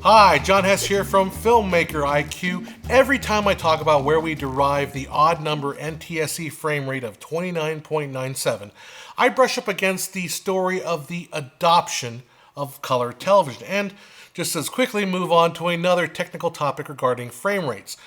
Hi, John Hess here from Filmmaker IQ. Every time I talk about where we derive the odd number NTSC frame rate of 29.97, I brush up against the story of the adoption of color television and just as quickly move on to another technical topic regarding frame rates.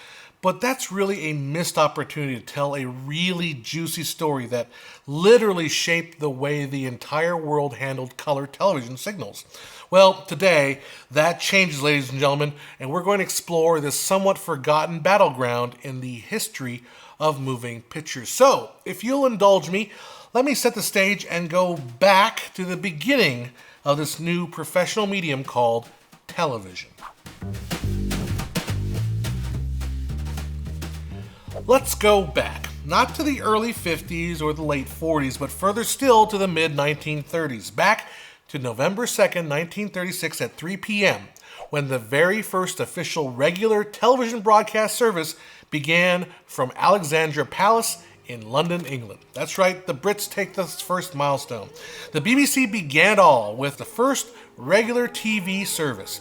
But that's really a missed opportunity to tell a really juicy story that literally shaped the way the entire world handled color television signals. Well, today, that changes, ladies and gentlemen, and we're going to explore this somewhat forgotten battleground in the history of moving pictures. So, if you'll indulge me, let me set the stage and go back to the beginning of this new professional medium called television. Let's go back, not to the early 50s or the late 40s, but further still to the mid-1930s, back to November 2nd, 1936 at 3 p.m., when the very first official regular television broadcast service began from Alexandra Palace in London, England. That's right, the Brits take this first milestone. The BBC began it all with the first regular TV service.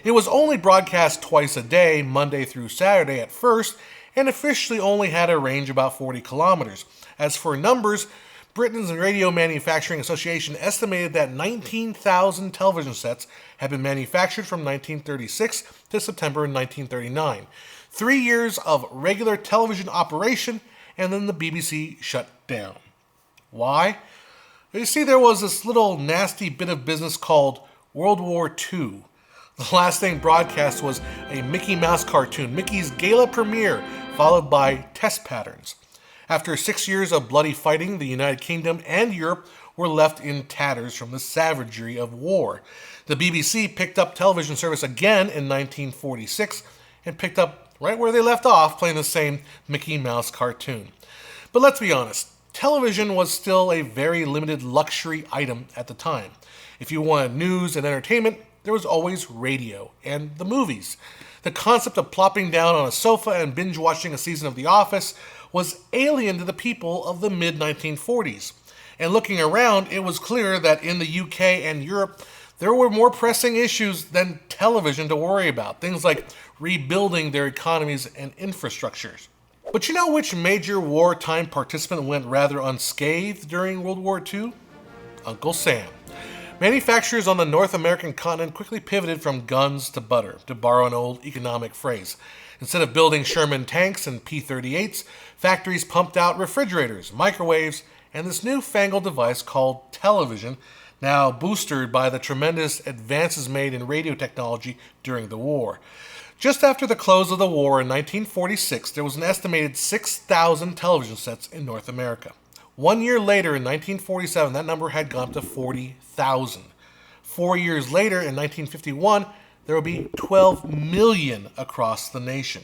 It was only broadcast twice a day, Monday through Saturday at first, and officially only had a range about 40 kilometers. As for numbers, Britain's Radio Manufacturing Association estimated that 19,000 television sets had been manufactured from 1936 to September 1939. 3 years of regular television operation, and then the BBC shut down. Why? You see, there was this little nasty bit of business called World War II. The last thing broadcast was a Mickey Mouse cartoon, Mickey's Gala Premiere, followed by test patterns. After 6 years of bloody fighting, the United Kingdom and Europe were left in tatters from the savagery of war. The BBC picked up television service again in 1946 and picked up right where they left off, playing the same Mickey Mouse cartoon. But let's be honest, television was still a very limited luxury item at the time. If you wanted news and entertainment, there was always radio and the movies. The concept of plopping down on a sofa and binge-watching a season of The Office was alien to the people of the mid-1940s. And looking around, it was clear that in the UK and Europe, there were more pressing issues than television to worry about. Things like rebuilding their economies and infrastructures. But you know which major wartime participant went rather unscathed during World War II? Uncle Sam. Manufacturers on the North American continent quickly pivoted from guns to butter, to borrow an old economic phrase. Instead of building Sherman tanks and P-38s, factories pumped out refrigerators, microwaves, and this newfangled device called television, now boosted by the tremendous advances made in radio technology during the war. Just after the close of the war in 1946, there was an estimated 6,000 television sets in North America. 1 year later, in 1947, that number had gone up to 40,000. 4 years later, in 1951, there will be 12 million across the nation.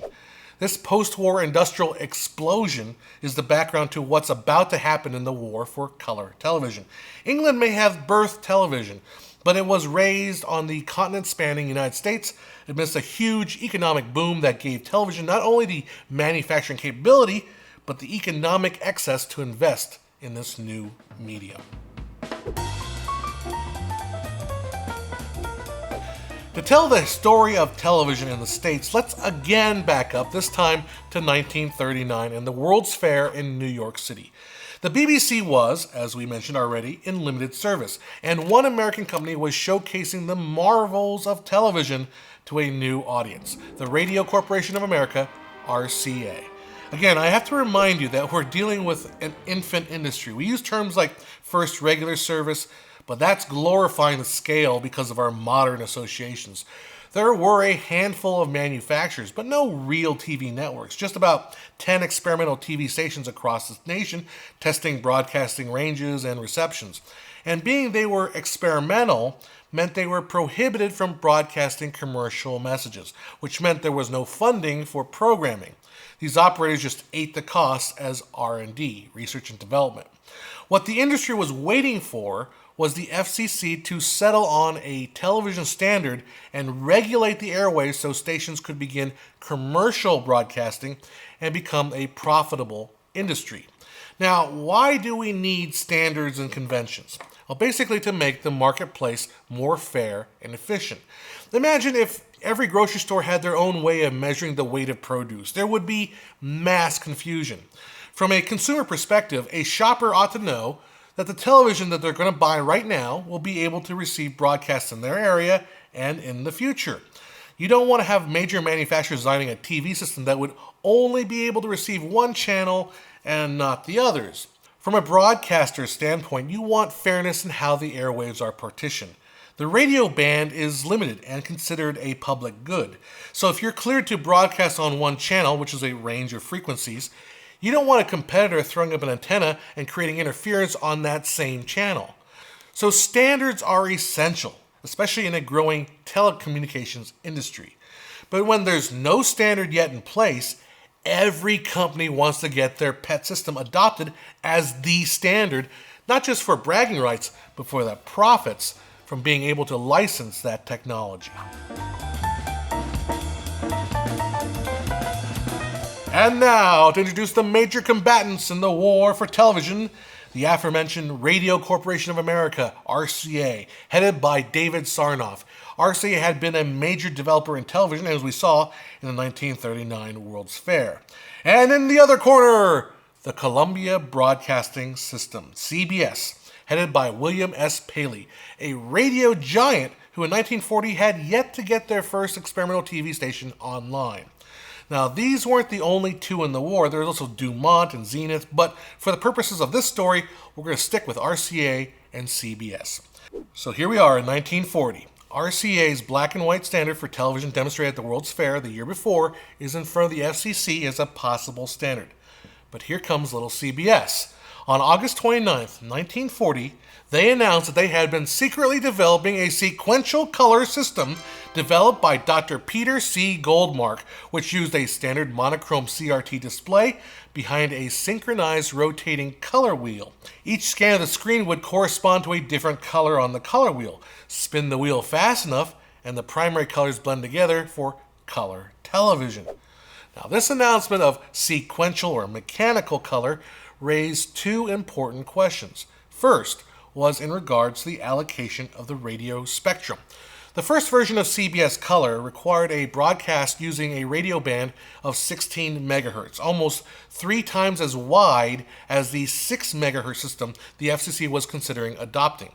This post-war industrial explosion is the background to what's about to happen in the war for color television. England may have birthed television, but it was raised on the continent-spanning United States amidst a huge economic boom that gave television not only the manufacturing capability, but the economic excess to invest in this new medium. To tell the story of television in the States, let's again back up, this time to 1939 and the World's Fair in New York City. The BBC was, as we mentioned already, in limited service, and one American company was showcasing the marvels of television to a new audience, the Radio Corporation of America, RCA. Again, I have to remind you that we're dealing with an infant industry. We use terms like first regular service, but that's glorifying the scale because of our modern associations. There were a handful of manufacturers, but no real TV networks. Just about 10 experimental TV stations across the nation, testing broadcasting ranges and receptions. And being they were experimental meant they were prohibited from broadcasting commercial messages, which meant there was no funding for programming. These operators just ate the costs as R&D, research and development. What the industry was waiting for was the FCC to settle on a television standard and regulate the airwaves so stations could begin commercial broadcasting and become a profitable industry. Now, why do we need standards and conventions? Well, basically to make the marketplace more fair and efficient. Imagine if every grocery store had their own way of measuring the weight of produce. There would be mass confusion. From a consumer perspective, a shopper ought to know that the television that they're going to buy right now will be able to receive broadcasts in their area and in the future. You don't want to have major manufacturers designing a TV system that would only be able to receive one channel and not the others. From a broadcaster standpoint, you want fairness in how the airwaves are partitioned. The radio band is limited and considered a public good. So if you're cleared to broadcast on one channel, which is a range of frequencies, you don't want a competitor throwing up an antenna and creating interference on that same channel. So standards are essential, especially in a growing telecommunications industry. But when there's no standard yet in place, every company wants to get their pet system adopted as the standard, not just for bragging rights, but for the profits from being able to license that technology. And now, to introduce the major combatants in the war for television, the aforementioned Radio Corporation of America, RCA, headed by David Sarnoff. RCA had been a major developer in television, as we saw in the 1939 World's Fair. And in the other corner, the Columbia Broadcasting System, CBS, headed by William S. Paley, a radio giant who in 1940 had yet to get their first experimental TV station online. Now, these weren't the only two in the war. There was also Dumont and Zenith, but for the purposes of this story, we're going to stick with RCA and CBS. So here we are in 1940. RCA's black and white standard for television demonstrated at the World's Fair the year before is in front of the FCC as a possible standard. But here comes little CBS. On August 29th, 1940, they announced that they had been secretly developing a sequential color system developed by Dr. Peter C. Goldmark, which used a standard monochrome CRT display behind a synchronized rotating color wheel. Each scan of the screen would correspond to a different color on the color wheel. Spin the wheel fast enough, and the primary colors blend together for color television. Now, this announcement of sequential or mechanical color raised two important questions. First was in regards to the allocation of the radio spectrum. The first version of CBS Color required a broadcast using a radio band of 16 megahertz, almost 3 times as wide as the 6 megahertz system the FCC was considering adopting.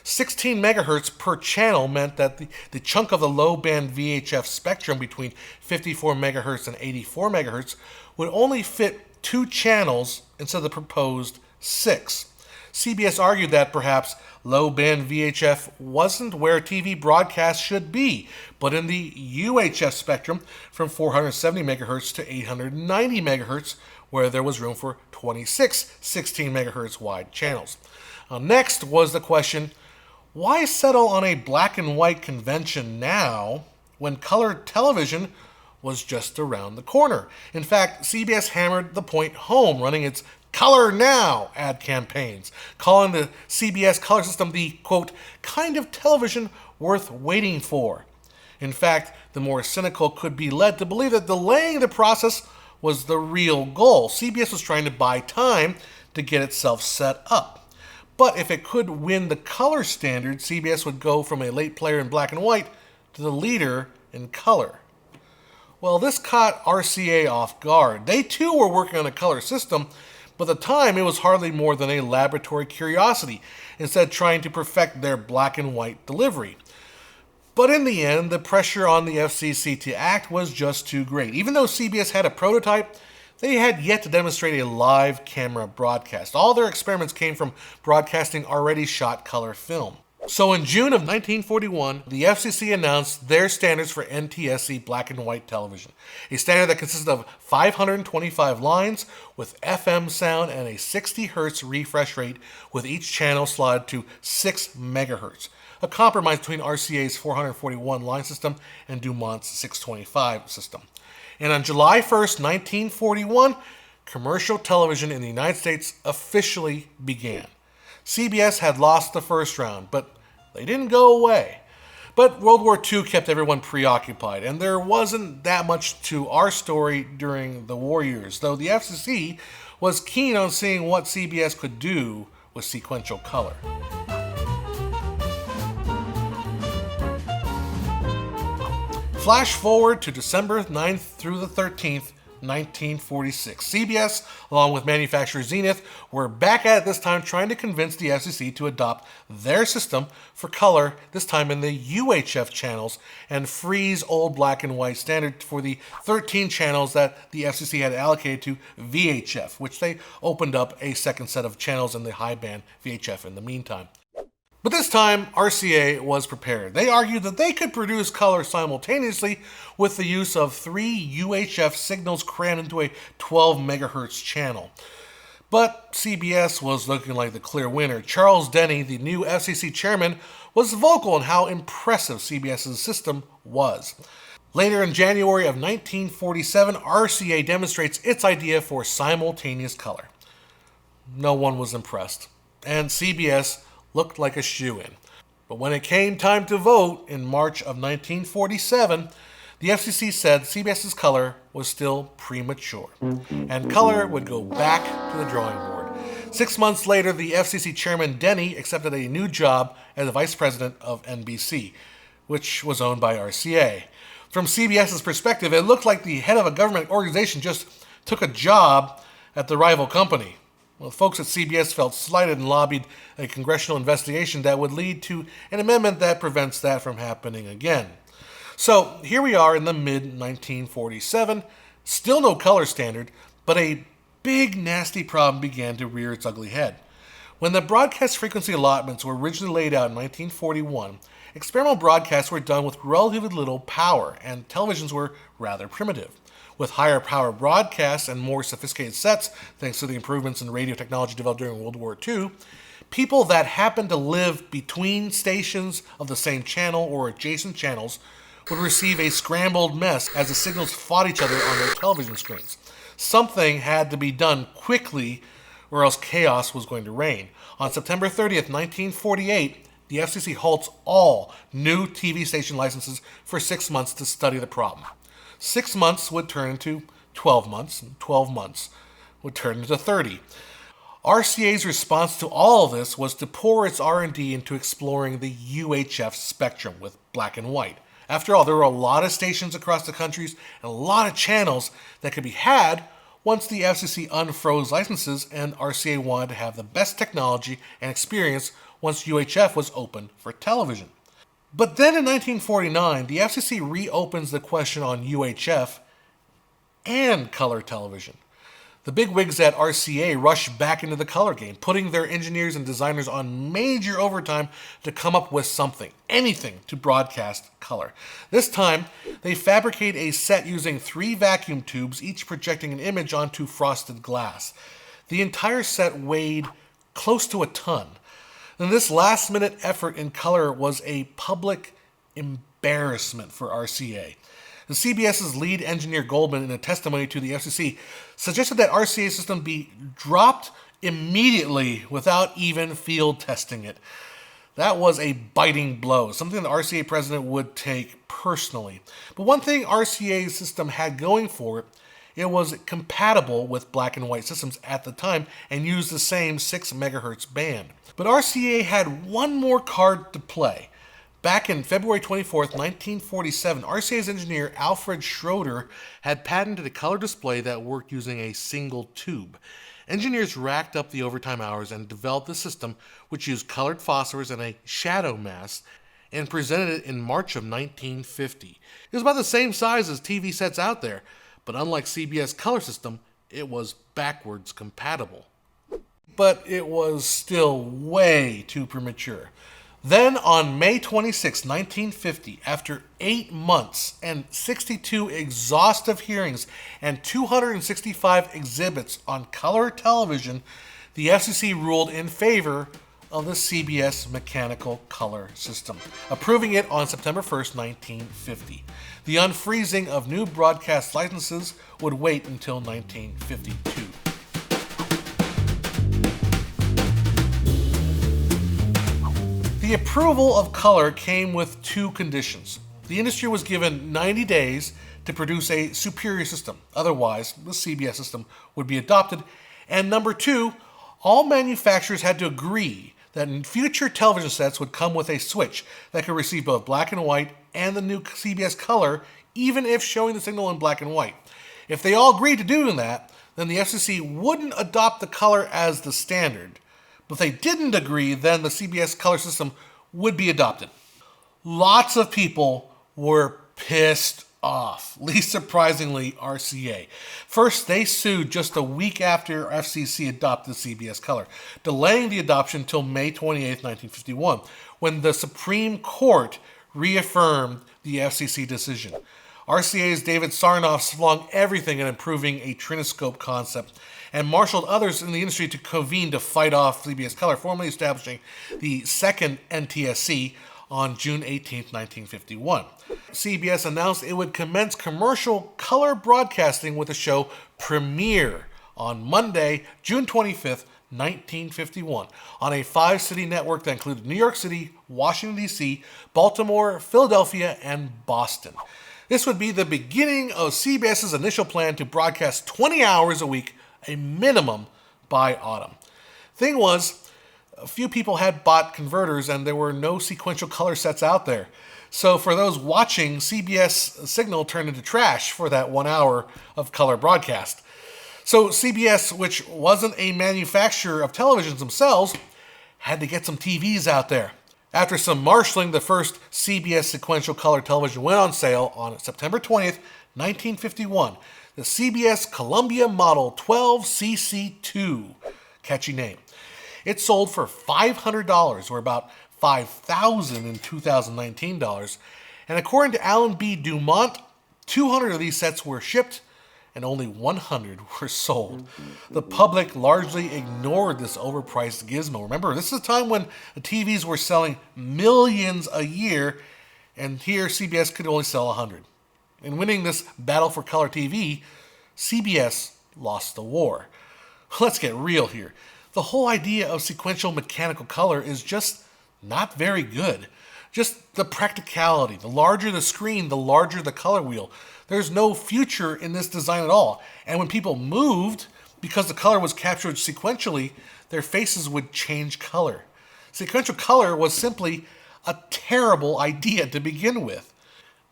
16 megahertz per channel meant that the chunk of the low-band VHF spectrum between 54 megahertz and 84 megahertz would only fit 2 channels instead of the proposed 6. CBS argued that perhaps low-band VHF wasn't where TV broadcasts should be, but in the UHF spectrum from 470 megahertz to 890 megahertz, where there was room for 26 16 megahertz wide channels. Next was the question, why settle on a black and white convention now when color television was just around the corner? In fact, CBS hammered the point home, running its Color Now ad campaigns, calling the CBS color system the, quote, kind of television worth waiting for. In fact, the more cynical could be led to believe that delaying the process was the real goal. CBS was trying to buy time to get itself set up. But if it could win the color standard, CBS would go from a late player in black and white to the leader in color. Well, this caught RCA off guard. They too were working on a color system, but at the time it was hardly more than a laboratory curiosity, instead trying to perfect their black and white delivery. But in the end, the pressure on the FCC to act was just too great. Even though CBS had a prototype, they had yet to demonstrate a live camera broadcast. All their experiments came from broadcasting already shot color film. So in June of 1941, the FCC announced their standards for NTSC black and white television, a standard that consisted of 525 lines with FM sound and a 60 hertz refresh rate, with each channel slotted to 6 megahertz, a compromise between RCA's 441 line system and Dumont's 625 system. And on July 1st, 1941, commercial television in the United States officially began. CBS had lost the first round, but they didn't go away. But World War II kept everyone preoccupied, and there wasn't that much to our story during the war years, though the FCC was keen on seeing what CBS could do with sequential color. Flash forward to December 9th through the 13th, 1946. CBS, along with manufacturer Zenith, were back at it this time trying to convince the FCC to adopt their system for color, this time in the UHF channels, and freeze old black and white standard for the 13 channels that the FCC had allocated to VHF, which they opened up a second set of channels in the high band VHF in the meantime. But this time, RCA was prepared. They argued that they could produce color simultaneously with the use of 3 UHF signals crammed into a 12 megahertz channel. But CBS was looking like the clear winner. Charles Denny, the new FCC chairman, was vocal on how impressive CBS's system was. Later in January of 1947, RCA demonstrates its idea for simultaneous color. No one was impressed, and CBS looked like a shoo-in. But when it came time to vote in March of 1947, the FCC said CBS's color was still premature, and color would go back to the drawing board. 6 months later, the FCC chairman Denny accepted a new job as the vice president of NBC, which was owned by RCA. From CBS's perspective, it looked like the head of a government organization just took a job at the rival company. Well, folks at CBS felt slighted and lobbied a congressional investigation that would lead to an amendment that prevents that from happening again. So here we are in the mid-1947, still no color standard, but a big nasty problem began to rear its ugly head. When the broadcast frequency allotments were originally laid out in 1941, experimental broadcasts were done with relatively little power, and televisions were rather primitive. With higher power broadcasts and more sophisticated sets, thanks to the improvements in radio technology developed during World War II, people that happened to live between stations of the same channel or adjacent channels would receive a scrambled mess as the signals fought each other on their television screens. Something had to be done quickly or else chaos was going to reign. On September 30th, 1948, the FCC halts all new TV station licenses for 6 months to study the problem. 6 months would turn into 12 months, and 12 months would turn into 30. RCA's response to all of this was to pour its R&D into exploring the UHF spectrum with black and white. After all, there were a lot of stations across the countries and a lot of channels that could be had once the FCC unfroze licenses, and RCA wanted to have the best technology and experience once UHF was open for television. But then in 1949, the FCC reopens the question on UHF and color television. The bigwigs at RCA rush back into the color game, putting their engineers and designers on major overtime to come up with something, anything to broadcast color. This time, they fabricate a set using 3 vacuum tubes, each projecting an image onto frosted glass. The entire set weighed close to a ton. And this last-minute effort in color was a public embarrassment for RCA. The CBS's lead engineer Goldman, in a testimony to the FCC, suggested that RCA's system be dropped immediately without even field testing it. That was a biting blow, something the RCA president would take personally. But one thing RCA's system had going for it, it was compatible with black and white systems at the time and used the same 6 megahertz band. But RCA had one more card to play. Back in February 24th, 1947, RCA's engineer Alfred Schroeder had patented a color display that worked using a single tube. Engineers racked up the overtime hours and developed a system which used colored phosphors and a shadow mask, and presented it in March of 1950. It was about the same size as TV sets out there, but unlike CBS color system, it was backwards compatible. But it was still way too premature. Then on May 26, 1950, after 8 months and 62 exhaustive hearings and 265 exhibits on color television, the FCC ruled in favor of the CBS mechanical color system, approving it on September 1st, 1950. The unfreezing of new broadcast licenses would wait until 1952. The approval of color came with 2 conditions. The industry was given 90 days to produce a superior system. Otherwise, the CBS system would be adopted. And number 2, all manufacturers had to agree that future television sets would come with a switch that could receive both black and white and the new CBS color, even if showing the signal in black and white. If they all agreed to doing that, then the FCC wouldn't adopt the color as the standard. But if they didn't agree, then the CBS color system would be adopted. Lots of people were pissed off, least surprisingly RCA. First, they sued just a week after FCC adopted the CBS color, delaying the adoption until May 28, 1951, when the Supreme Court reaffirmed the FCC decision. RCA's David Sarnoff slung everything in improving a trinoscope concept and marshaled others in the industry to convene to fight off CBS color, formally establishing the second NTSC on June 18, 1951. CBS announced it would commence commercial color broadcasting with the show Premiere on Monday, June 25th, 1951, on a 5-city network that included New York City, Washington, D.C., Baltimore, Philadelphia, and Boston. This would be the beginning of CBS's initial plan to broadcast 20 hours a week, a minimum, by autumn. Thing was, a few people had bought converters and there were no sequential color sets out there. So for those watching, CBS signal turned into trash for that 1 hour of color broadcast. So CBS, which wasn't a manufacturer of televisions themselves, had to get some TVs out there. After some marshaling, the first CBS sequential color television went on sale on September 20th, 1951. The CBS Columbia Model 12CC2. Catchy name. It sold for $500, or about $5,000 in 2019 dollars. And according to Alan B. Dumont, 200 of these sets were shipped and only 100 were sold. The public largely ignored this overpriced gizmo. Remember, this is a time when the TVs were selling millions a year, and here CBS could only sell 100. In winning this battle for color TV, CBS lost the war. Let's get real here. The whole idea of sequential mechanical color is just not very good. Just the practicality. The larger the screen, the larger the color wheel. There's no future in this design at all. And when people moved, because the color was captured sequentially, their faces would change color. Sequential color was simply a terrible idea to begin with.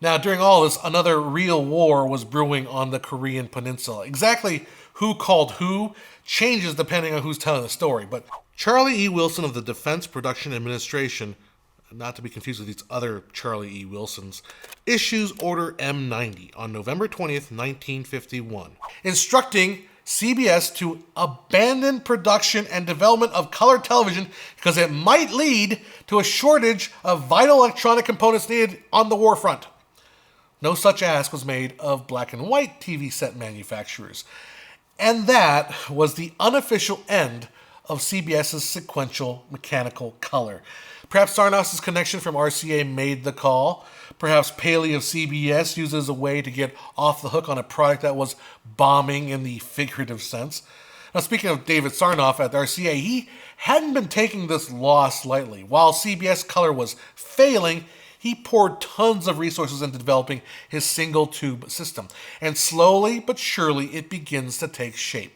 Now, during all this, another real war was brewing on the Korean Peninsula. Exactly who called who changes depending on who's telling the story. But Charlie E. Wilson of the Defense Production Administration, not to be confused with these other Charlie E. Wilsons, issues Order M90 on November 20th, 1951, instructing CBS to abandon production and development of color television because it might lead to a shortage of vital electronic components needed on the war front. No such ask was made of black and white TV set manufacturers. And that was the unofficial end of CBS's sequential mechanical color. Perhaps Sarnoff's connection from RCA made the call. Perhaps Paley of CBS used it as a way to get off the hook on a product that was bombing in the figurative sense. Now, speaking of David Sarnoff at the RCA, he hadn't been taking this loss lightly. While CBS color was failing, he poured tons of resources into developing his single-tube system. And slowly but surely, it begins to take shape.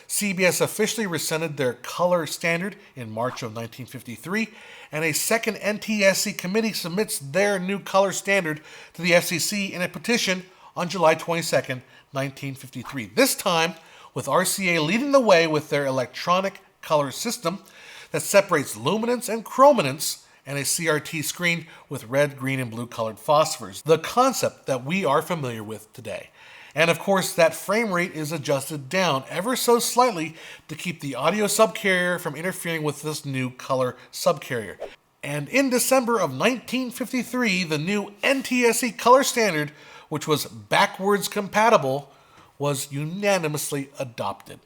CBS officially rescinded their color standard in March of 1953, and a second NTSC committee submits their new color standard to the FCC in a petition on July 22, 1953. This time, with RCA leading the way with their electronic color system that separates luminance and chrominance, and a CRT screen with red, green, and blue colored phosphors, the concept that we are familiar with today. And of course, that frame rate is adjusted down ever so slightly to keep the audio subcarrier from interfering with this new color subcarrier. And in December of 1953, the new NTSC color standard, which was backwards compatible, was unanimously adopted.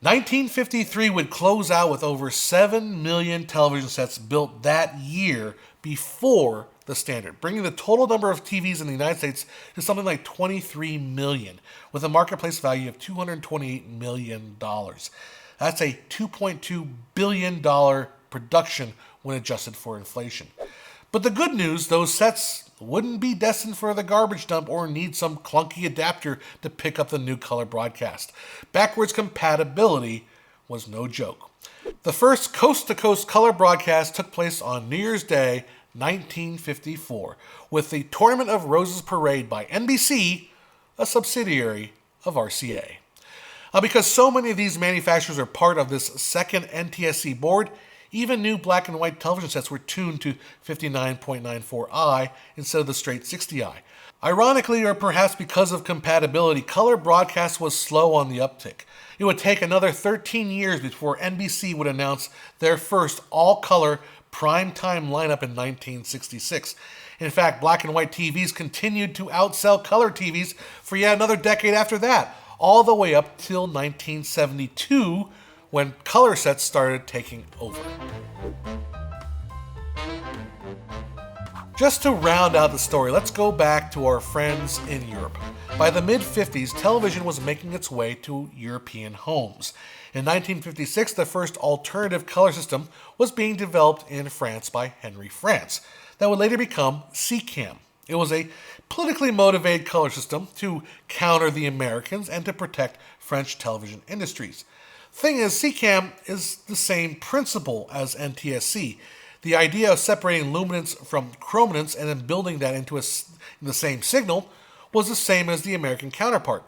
1953 would close out with over 7 million television sets built that year before the standard, bringing the total number of TVs in the United States to something like 23 million, with a marketplace value of $228 million. That's a $2.2 billion production when adjusted for inflation. But the good news, those sets wouldn't be destined for the garbage dump or need some clunky adapter to pick up the new color broadcast. Backwards compatibility was no joke. The first coast-to-coast color broadcast took place on New Year's Day, 1954, with the Tournament of Roses parade by NBC, a subsidiary of RCA. Because so many of these manufacturers are part of this second NTSC board, even new black and white television sets were tuned to 59.94i instead of the straight 60i. Ironically, or perhaps because of compatibility, color broadcast was slow on the uptick. It would take another 13 years before NBC would announce their first all-color primetime lineup in 1966. In fact, black and white TVs continued to outsell color TVs for yet another decade after that, all the way up till 1972, when color sets started taking over. Just to round out the story, let's go back to our friends in Europe. By the mid-50s, television was making its way to European homes. In 1956, the first alternative color system was being developed in France by Henry France, that would later become CCAM. It was a politically motivated color system to counter the Americans and to protect French television industries. Thing is, CCAM is the same principle as NTSC. The idea of separating luminance from chrominance and then building that into the same signal was the same as the American counterpart.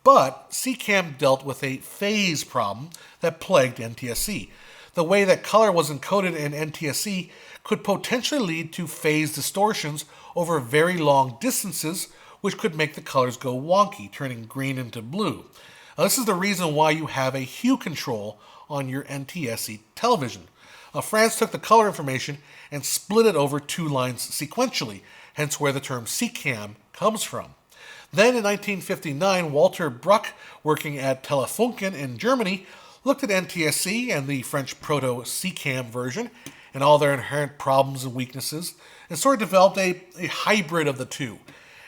But CCAM dealt with a phase problem that plagued NTSC. The way that color was encoded in NTSC could potentially lead to phase distortions over very long distances, which could make the colors go wonky, turning green into blue. Now, this is the reason why you have a hue control on your NTSC television. France took the color information and split it over two lines sequentially, hence where the term CCAM comes from. Then in 1959, Walter Bruck, working at Telefunken in Germany, looked at NTSC and the French proto-CCAM version and all their inherent problems and weaknesses, and sort of developed a hybrid of the two.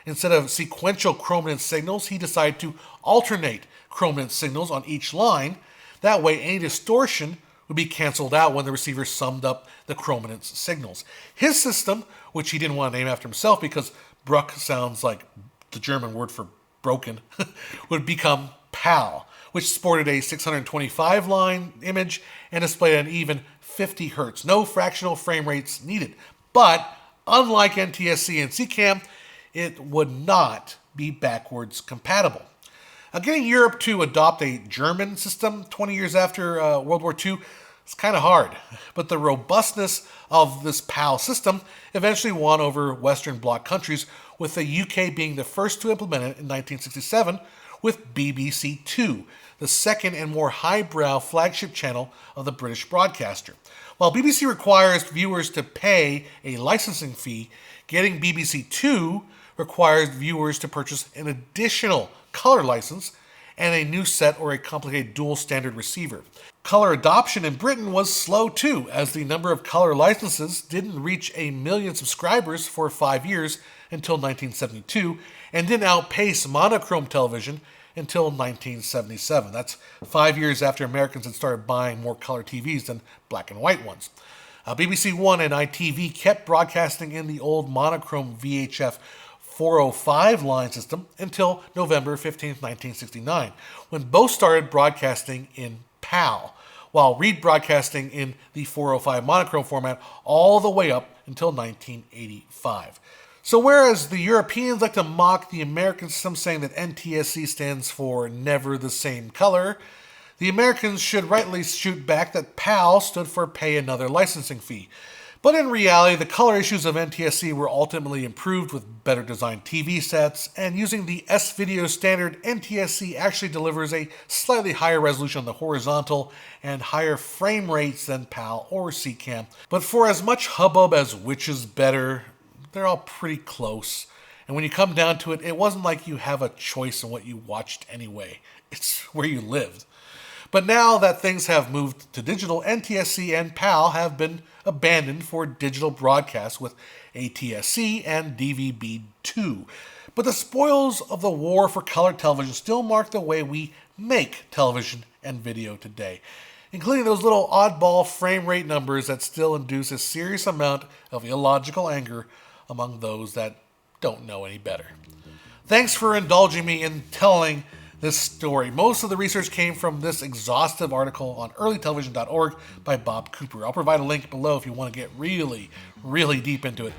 Instead of sequential chrominance signals, he decided to alternate chrominance signals on each line. That way, any distortion would be canceled out when the receiver summed up the chrominance signals. His system, which he didn't want to name after himself because Bruck sounds like the German word for broken, would become PAL, which sported a 625 line image and displayed an even 50 hertz. No fractional frame rates needed. But unlike NTSC and CCAM, it would not be backwards compatible. Getting Europe to adopt a German system 20 years after World War II is kind of hard, but the robustness of this PAL system eventually won over Western Bloc countries, with the UK being the first to implement it in 1967 with BBC Two, the second and more highbrow flagship channel of the British broadcaster. While BBC requires viewers to pay a licensing fee, getting BBC Two requires viewers to purchase an additional color license and a new set or a complicated dual standard receiver. Color adoption in Britain was slow too, as the number of color licenses didn't reach 1 million subscribers for 5 years until 1972, and didn't outpace monochrome television until 1977. That's 5 years after Americans had started buying more color TVs than black and white ones. BBC One and ITV kept broadcasting in the old monochrome VHF 405 line system until November 15, 1969, when both started broadcasting in PAL, while rebroadcasting in the 405 monochrome format all the way up until 1985. So whereas the Europeans like to mock the American system, saying that NTSC stands for never the same color, the Americans should rightly shoot back that PAL stood for pay another licensing fee. But in reality, the color issues of NTSC were ultimately improved with better designed TV sets, and using the S-Video standard, NTSC actually delivers a slightly higher resolution on the horizontal and higher frame rates than PAL or CCAM. But for as much hubbub as which is better, they're all pretty close. And when you come down to it, it wasn't like you have a choice in what you watched anyway. It's where you lived. But now that things have moved to digital, NTSC and PAL have been abandoned for digital broadcasts with ATSC and DVB2. But the spoils of the war for color television still mark the way we make television and video today, including those little oddball frame rate numbers that still induce a serious amount of illogical anger among those that don't know any better. Thanks for indulging me in telling this story. Most of the research came from this exhaustive article on earlytelevision.org by Bob Cooper. I'll provide a link below if you want to get really, really deep into it.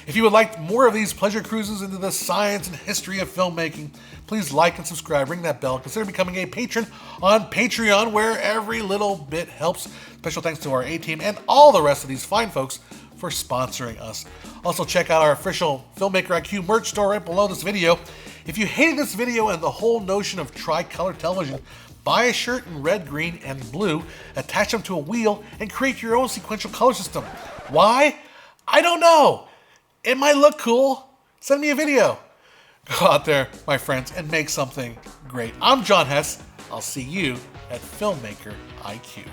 If you would like more of these pleasure cruises into the science and history of filmmaking, please like and subscribe, ring that bell, consider becoming a patron on Patreon, where every little bit helps. Special thanks to our A-team and all the rest of these fine folks for sponsoring us. Also, check out our official Filmmaker IQ merch store right below this video. If you hated this video and the whole notion of tricolor television, buy a shirt in red, green, and blue, attach them to a wheel, and create your own sequential color system. Why? I don't know. It might look cool. Send me a video. Go out there, my friends, and make something great. I'm John Hess. I'll see you at Filmmaker IQ.